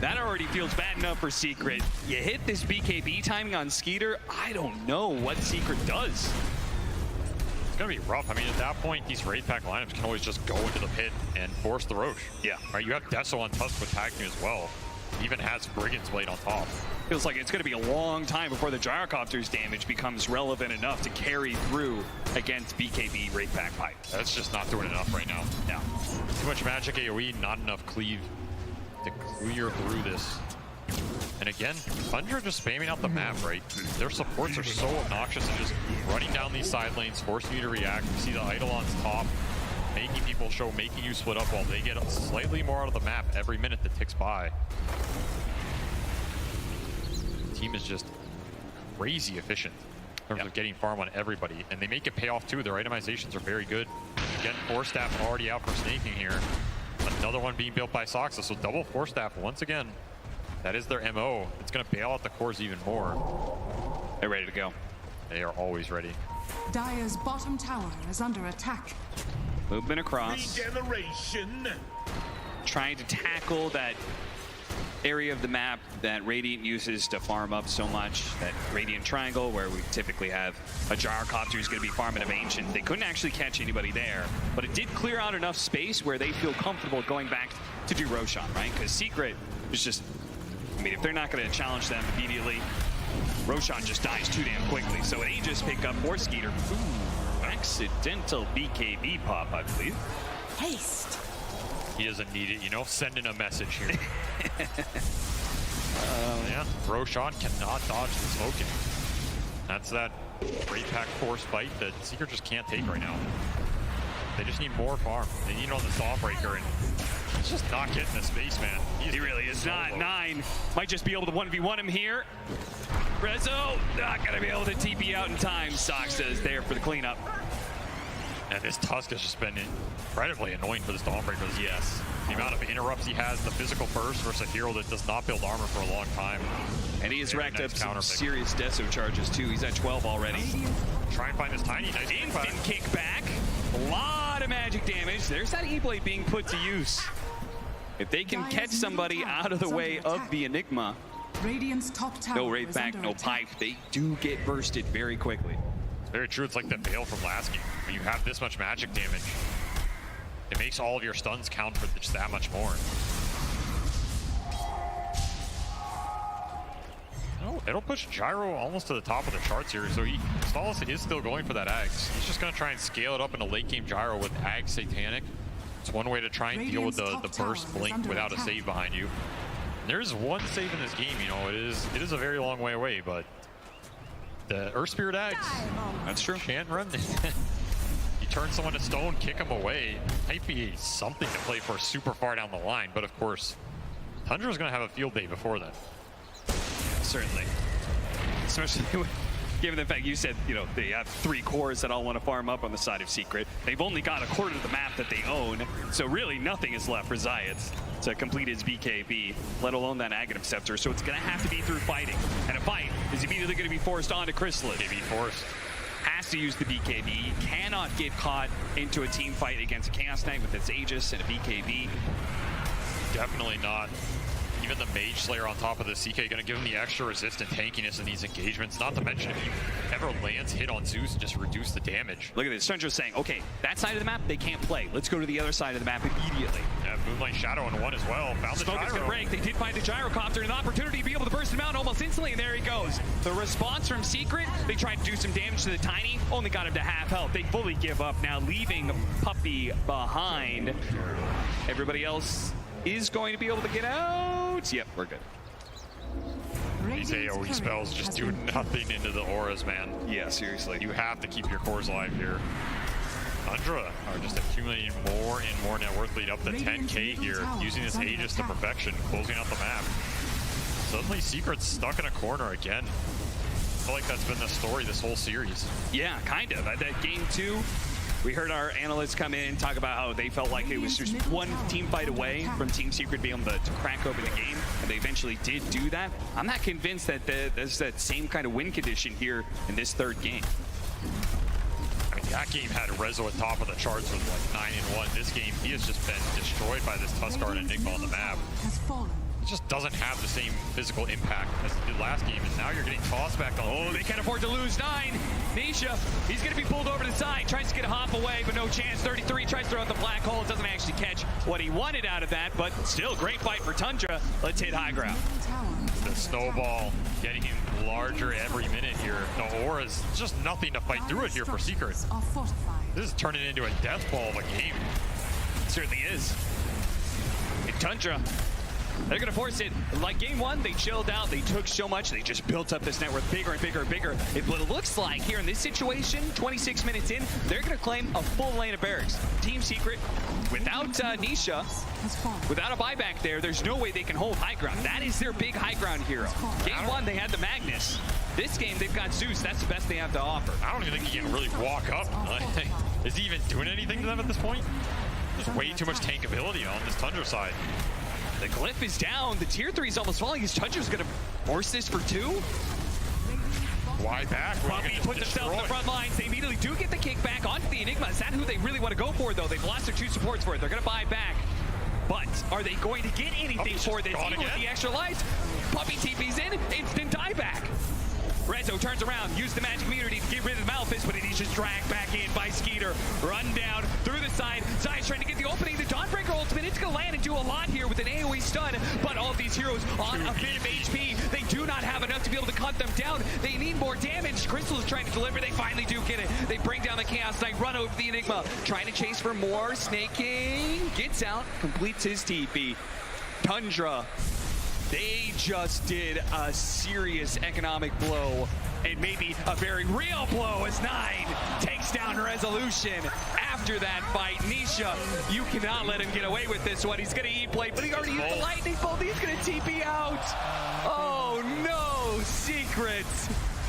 that already feels bad enough for Secret. You hit this BKB timing on Skeeter, I don't know what Secret does. It's going to be rough. I mean, at that point, these Wraith Pack lineups can always just go into the pit and force the Roche. Yeah. Right, you have Deso on Tusk with tag team as well. Even has Brigand's Blade on top. Feels like it's going to be a long time before the Gyrocopter's damage becomes relevant enough to carry through against BKB Wraith Pack pipe. That's just not doing enough right now. Yeah. Too much magic AoE, not enough cleave to clear through this. And again, Tundra just spamming out the map, right? Their supports are so obnoxious and just running down these side lanes, forcing you to react. You see the Eidolon's top, making people show, making you split up while they get slightly more out of the map every minute that ticks by. The team is just crazy efficient in terms of getting farm on everybody, and they make it pay off too. Their itemizations are very good. Again, Force Staff already out for Snaking here. Another one being built by Soxa, so double Force Staff once again. That is their MO. It's going to bail out the cores even more. They're ready to go. They are always ready. Dire's bottom tower is under attack. Movement across. Regeneration. Trying to tackle that area of the map that Radiant uses to farm up so much. That Radiant Triangle where we typically have a Gyrocopter who's going to be farming of Ancient. They couldn't actually catch anybody there, but it did clear out enough space where they feel comfortable going back to do Roshan, right? Because Secret is just, I mean, if they're not going to challenge them immediately, Roshan just dies too damn quickly. So they just pick up more Skeeter. Ooh, accidental BKB pop, I believe. Haste. He doesn't need it, you know, sending a message here. Yeah, Roshan cannot dodge the smoking. That's that Wraith Pack force fight that Secret just can't take right now. They just need more farm. They need it on the Stormbreaker, and he's just not getting the space, man. He really is not. 9 might just be able to 1v1 him here. Rezo not going to be able to TP out in time. Soxa is there for the cleanup. And this Tusk has just been incredibly annoying for the Stormbreakers. Yes. The amount of interrupts he has, the physical burst versus a hero that does not build armor for a long time. And he has racked up some serious Deso charges too. He's at 12 already. Try and find this Tiny. Nice Instant kickback. A lot of magic damage. There's that E-Blade being put to use. If they can catch somebody out of the way of the Enigma, Radiant's top tower no Wraith Pack, no pipe, they do get bursted very quickly. It's very true. It's like the Veil from last game. When you have this much magic damage, it makes all of your stuns count for just that much more. It'll push Gyro almost to the top of the charts here. So Stalos is still going for that Ags. He's just going to try and scale it up into late game Gyro with Ag Satanic. It's one way to try and deal with the burst blink without a save behind you. There's one save in this game, you know, it is a very long way away, but the Earth Spirit Ags, That's true. can't run. You turn someone to stone, kick them away. Might be something to play for super far down the line, but of course, Tundra's going to have a field day before that. Certainly. Especially given the fact you said, you know, they have 3 cores that all want to farm up on the side of Secret. They've only got a quarter of the map that they own, so really nothing is left for Zayat to complete his BKB, let alone that Aghanim Scepter. So it's going to have to be through fighting. And a fight is immediately going to be forced onto Chrysalis. Maybe forced. Has to use the BKB. He cannot get caught into a team fight against a Chaos Knight with its Aegis and a BKB. Definitely not. Even the Mage Slayer on top of the CK going to give him the extra resistant tankiness in these engagements. Not to mention if he ever lands hit on Zeus, just reduce the damage. Look at this. Tundra's saying, okay, that side of the map, they can't play. Let's go to the other side of the map immediately. Yeah, Moonlight Shadow in one as well. Found the Smoke is going to break. They did find the Gyrocopter, an opportunity to be able to burst him out almost instantly, and there he goes. The response from Secret, they tried to do some damage to the Tiny, only got him to half health. They fully give up now, leaving Puppey behind. Everybody else is going to be able to get out. Yep, we're good. These AoE spells just do nothing into the auras, man. Yeah, seriously. You have to keep your cores alive here. TUNDRA are just accumulating more and more net worth, lead up to 10k here, using this Aegis to perfection, closing out the map. Suddenly Secret's stuck in a corner again. I feel like that's been the story this whole series. Yeah, kind of. At that game 2, we heard our analysts come in and talk about how they felt like it was just one team fight away from Team Secret being able to crack open the game, and they eventually did do that. I'm not convinced that there's that same kind of win condition here in this 3rd game. I mean, that game had Rezo at top of the charts with like 9-1. This game, he has just been destroyed by this Tuskar and Enigma on the map. It just doesn't have the same physical impact as it did last game, and now you're getting tossed back on. Oh, they can't afford to lose 9. Nisha, he's going to be pulled over to the side, tries to get a hop away, but no chance. 33 tries to throw out the black hole, doesn't actually catch what he wanted out of that, but still great fight for TUNDRA. Let's hit high ground. The snowball getting him larger every minute here. The aura's just nothing to fight through it here for Secret. This is turning into a death ball of a game. It certainly is. And TUNDRA, they're going to force it. Like game 1, they chilled out. They took so much. They just built up this net worth bigger and bigger and bigger. What it looks like here in this situation, 26 minutes in, they're going to claim a full lane of barracks. Team Secret, without Nisha, without a buyback there, there's no way they can hold high ground. That is their big high ground hero. Game 1, they had the Magnus. This game, they've got Zeus. That's the best they have to offer. I don't even think he can really walk up. Is he even doing anything to them at this point? There's way too much tankability on this TUNDRA side. The glyph is down. The tier 3 is almost falling. His TUNDRA's going to force this for 2. Why back? Puppey puts himself in the front lines. They immediately do get the kickback onto the Enigma. Is that who they really want to go for, though? They've lost their 2 supports for it. They're going to buy back. But are they going to get anything for this? Even with the extra lives, Puppey TP's in. Instant dieback. Rezo turns around, used the magic immunity to get rid of the Malefice, but he's just dragged back in by Skeeter. Run down through the side. Zay's trying to get the opening. The Dawnbreaker ultimate, it's going to land and do a lot here with an AoE stun, but all of these heroes on a bit of HP. They do not have enough to be able to cut them down. They need more damage. Crystal is trying to deliver. They finally do get it. They bring down the Chaos Knight, run over the Enigma, trying to chase for more. Snaking, gets out, completes his TP. TUNDRA, they just did a serious economic blow, and maybe a very real blow as 9 takes down Resolution. After that fight, Nisha, you cannot let him get away with this one. He's going to eat plate, but he already used the lightning bolt. He's going to TP out. Oh no, Secret.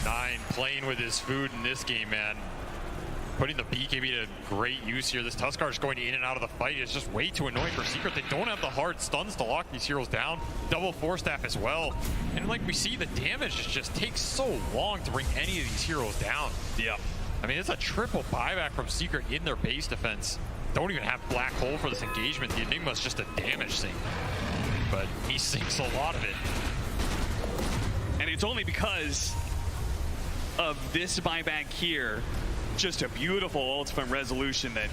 9 playing with his food in this game, man. Putting the BKB to great use here. This Tuskar is going in and out of the fight. It's just way too annoying for Secret. They don't have the hard stuns to lock these heroes down. Double Force Staff as well. And like we see, the damage just takes so long to bring any of these heroes down. Yeah. I mean, it's a triple buyback from Secret in their base defense. Don't even have Black Hole for this engagement. The Enigma's just a damage sink. But he sinks a lot of it. And it's only because of this buyback here. Just a beautiful ult from Resolution that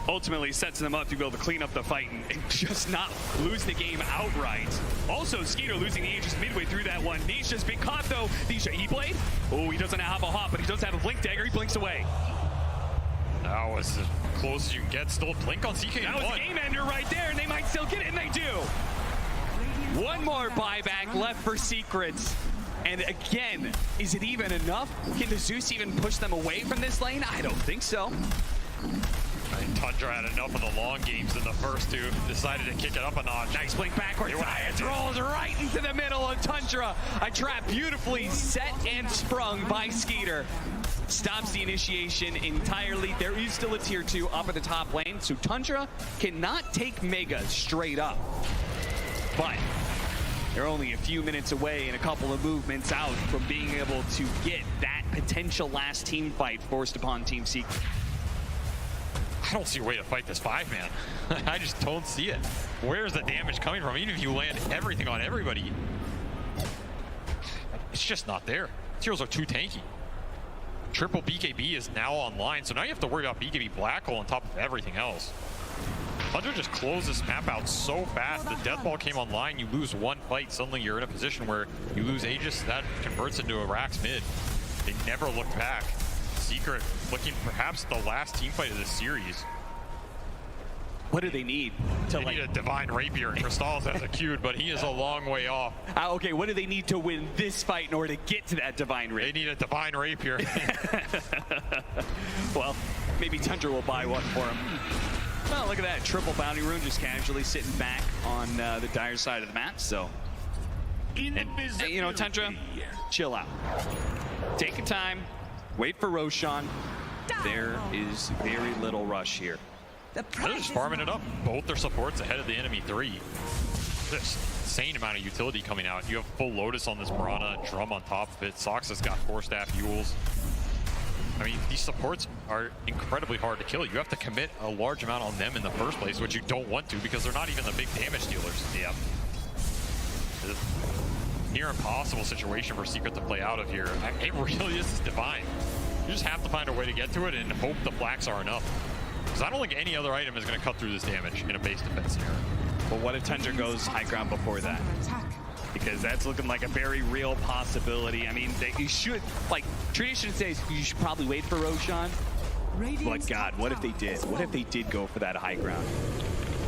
ultimately sets them up to be able to clean up the fight and just not lose the game outright. Also, Skeeter losing the Aegis midway through that one. Nisha's been caught though. Nisha E-Blade. Oh, he doesn't have a hop, but he does have a blink dagger. He blinks away. That was as close as you can get. Still blink on CK. That was the game ender right there, and they might still get it, and they do. One more buyback left for Secrets. And again, is it even enough? Can the Zeus even push them away from this lane? I don't think so. Tundra had enough of the long games in the first two. Decided to kick it up a notch. Nice blink backwards. It rolls right into the middle of Tundra. A trap beautifully set and sprung by Skeeter. Stops the initiation entirely. There is still a tier 2 up at the top lane, so Tundra cannot take Mega straight up. But they're only a few minutes away and a couple of movements out from being able to get that potential last team fight forced upon Team Secret. I don't see a way to fight this 5-man. I just don't see it. Where's the damage coming from? Even if you land everything on everybody, it's just not there. Heroes are too tanky. Triple BKB is now online, so now you have to worry about BKB Black Hole on top of everything else. Tundra just closed this map out so fast. The Death Ball came online, you lose one fight, suddenly you're in a position where you lose Aegis, that converts into a Rax mid. They never looked back. Secret looking perhaps the last team fight of this series. What do they need? They need a Divine Rapier, and Crystals has a queued, but he is a long way off. Okay, what do they need to win this fight in order to get to that Divine Rapier? They need a Divine Rapier. Well, maybe Tundra will buy one for him. Well, look at that. Triple bounty rune just casually sitting back on the dire side of the map, so. And, you know, Tundra, chill out. Take your time. Wait for Roshan. There is very little rush here. They're just farming it up. Both their supports ahead of the enemy 3. Just insane amount of utility coming out. You have full Lotus on this Mirana, Drum on top of it. Sox has got 4-staff Yules. I mean, these supports are incredibly hard to kill. You have to commit a large amount on them in the first place, which you don't want to because they're not even the big damage dealers. Yeah. Near impossible situation for Secret to play out of here. It really is divine. You just have to find a way to get to it and hope the flaks are enough. Because I don't think any other item is going to cut through this damage in a base defense scenario. But what if Tundra goes high ground before that? Because that's looking like a very real possibility. I mean, you should, like, tradition says you should probably wait for Roshan. But God, what if they did? What if they did go for that high ground?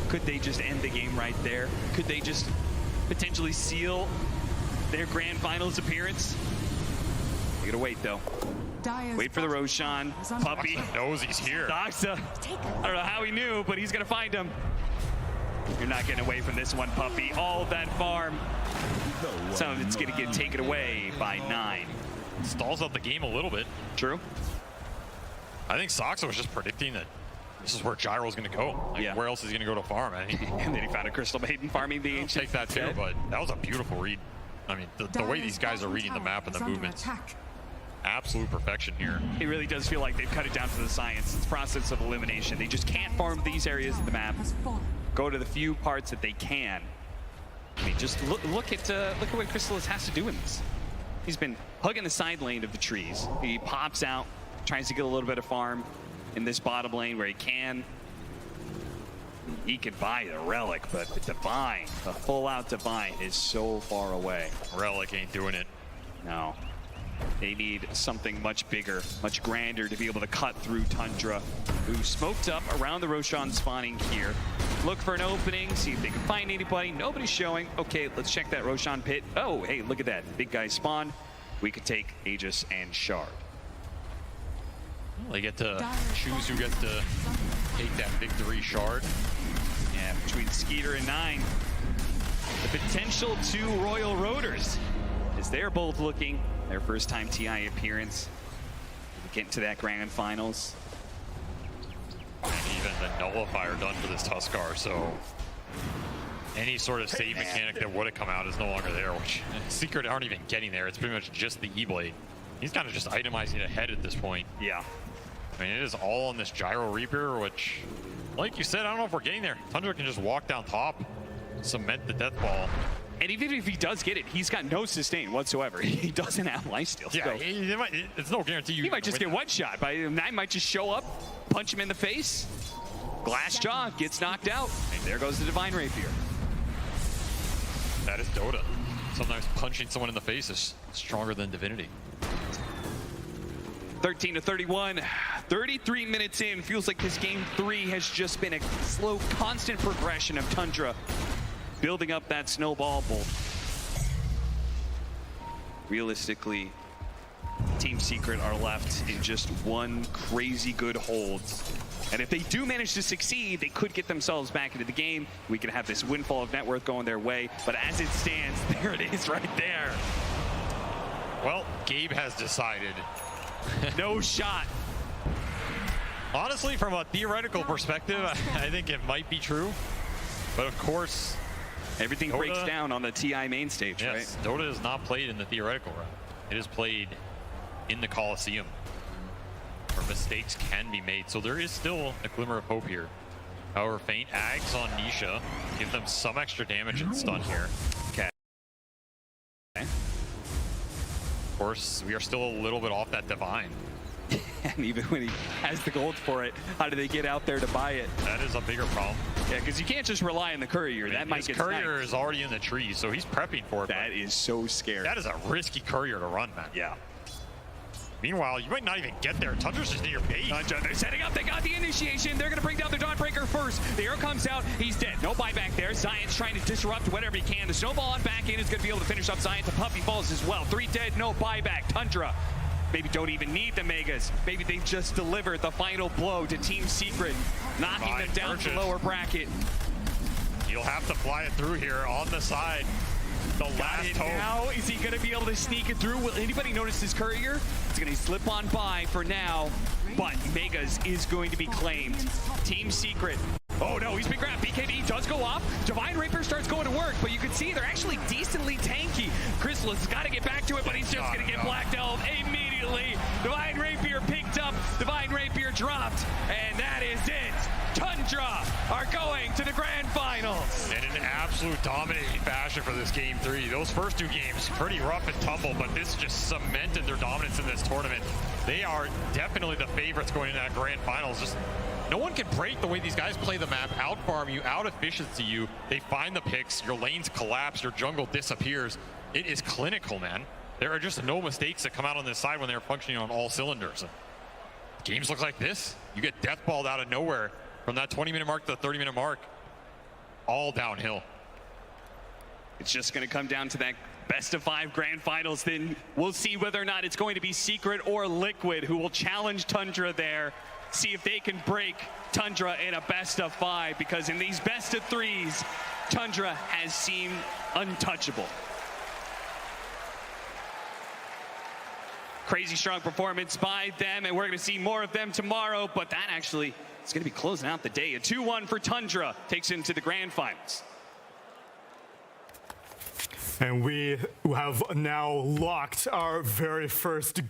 Could they just end the game right there? Could they just potentially seal their grand finals appearance? You gotta wait though. Wait for the Roshan. Puppy knows he's here. Doxa. I don't know how he knew, but he's gonna find him. You're not getting away from this one, Puppy. All of that farm. Some of it's gonna get taken away by 9. Stalls out the game a little bit. True. I think Soxa was just predicting that this is where Gyro's going to go. Like, yeah. Where else is he going to go to farm? I mean, and then he found a Crystal Maiden farming the ancient. Take that too, but that was a beautiful read. I mean, the way these guys are reading the map and the movements. Absolute perfection here. It really does feel like they've cut it down to the science. It's process of elimination. They just can't farm these areas of the map. Go to the few parts that they can. I mean, just look at what Crystallis has to do in this. He's been hugging the side lane of the trees. He pops out, tries to get a little bit of farm in this bottom lane where he can. He could buy the Relic, but the Divine, the full-out Divine is so far away. Relic ain't doing it. No. They need something much bigger, much grander to be able to cut through Tundra, who smoked up around the Roshan spawning here. Look for an opening, see if they can find anybody. Nobody's showing. Okay, let's check that Roshan pit. Oh, hey, look at that. Big guy spawned. We could take Aegis and Shard. Well, they get to choose who gets to take that victory Shard. Yeah, between Skeeter and 9. The potential 2 Royal Roaders, as they're both looking their first time TI appearance. Get into that grand finals. And even the nullifier done for this Tuskar, so any sort of save mechanic that would have come out is no longer there, which Secret aren't even getting there. It's pretty much just the E-Blade. He's kind of just itemizing ahead at this point. Yeah. I mean, it is all on this Gyro Reaper, which, like you said, I don't know if we're getting there. Tundra can just walk down top, cement the death ball. And even if he does get it, he's got no sustain whatsoever. He doesn't have lifesteal. Yeah, it's no guarantee you. He might just get one shot. Nine might just show up, punch him in the face. Glassjaw gets knocked out, and there goes the Divine Rapier. That is Dota. Sometimes punching someone in the face is stronger than divinity. 13-31, 33 minutes in. Feels like this game 3 has just been a slow, constant progression of Tundra building up that snowball bowl. Realistically, Team Secret are left in just one crazy good hold. And if they do manage to succeed, they could get themselves back into the game. We could have this windfall of net worth going their way. But as it stands, there it is right there. Well, Gabe has decided. No shot. Honestly, from a theoretical perspective, I think it might be true. But of course, everything Dota breaks down on the TI main stage, yes, right? Dota is not played in the theoretical route. It is played in the Coliseum, where mistakes can be made. So there is still a glimmer of hope here. However, faint Ags on Nisha give them some extra damage and stun here. Okay. Of course, we are still a little bit off that Divine. And even when he has the gold for it, how do they get out there to buy it? That is a bigger problem. Yeah, because you can't just rely on the courier. That might His get courier sniped. is already in the tree, so he's prepping for it. That is so scary. That is a risky courier to run, man. Yeah. Meanwhile, you might not even get there. Tundra's just near your base. Tundra, they're setting up. They got the initiation. They're going to bring down the Dawnbreaker first. The arrow comes out. He's dead. No buyback there. Zion's trying to disrupt whatever he can. The snowball on back in is going to be able to finish up Zion. The puppy falls as well. 3 dead, no buyback. Tundra maybe don't even need the Megas. Maybe they just delivered the final blow to Team Secret, knocking them down to lower bracket. You'll have to fly it through here on the side. The last hope. Now, is he going to be able to sneak it through? Will anybody notice his courier? It's going to slip on by for now, but Megas is going to be claimed. Team Secret. Oh no, he's been grabbed. BKB does go off. Divine Rapier starts going to work, but you can see they're actually decently tanky. Chrysalis has got to get back to it, but he's just going to get blacked out immediately. Divine Rapier picked up, Divine Rapier dropped, and that is it. Tundra are going to the grand finals. And in absolute dominating fashion for this game 3. Those first 2 games, pretty rough and tumble, but this just cemented their dominance in this tournament. They are definitely the favorites going into that grand finals. Just no one can break the way these guys play the map, out-farm you, out-efficiency you. They find the picks, your lanes collapse, your jungle disappears. It is clinical, man. There are just no mistakes that come out on this side when they're functioning on all cylinders. Games look like this. You get deathballed out of nowhere from that 20-minute mark to the 30-minute mark. All downhill. It's just going to come down to that best of 5 grand finals. Then we'll see whether or not it's going to be Secret or Liquid who will challenge Tundra there. See if they can break Tundra in a best of 5, because in these best of 3s, Tundra has seemed untouchable. Crazy strong performance by them, and we're going to see more of them tomorrow, but that actually is going to be closing out the day. A 2-1 for Tundra takes into the grand finals. And we have now locked our very first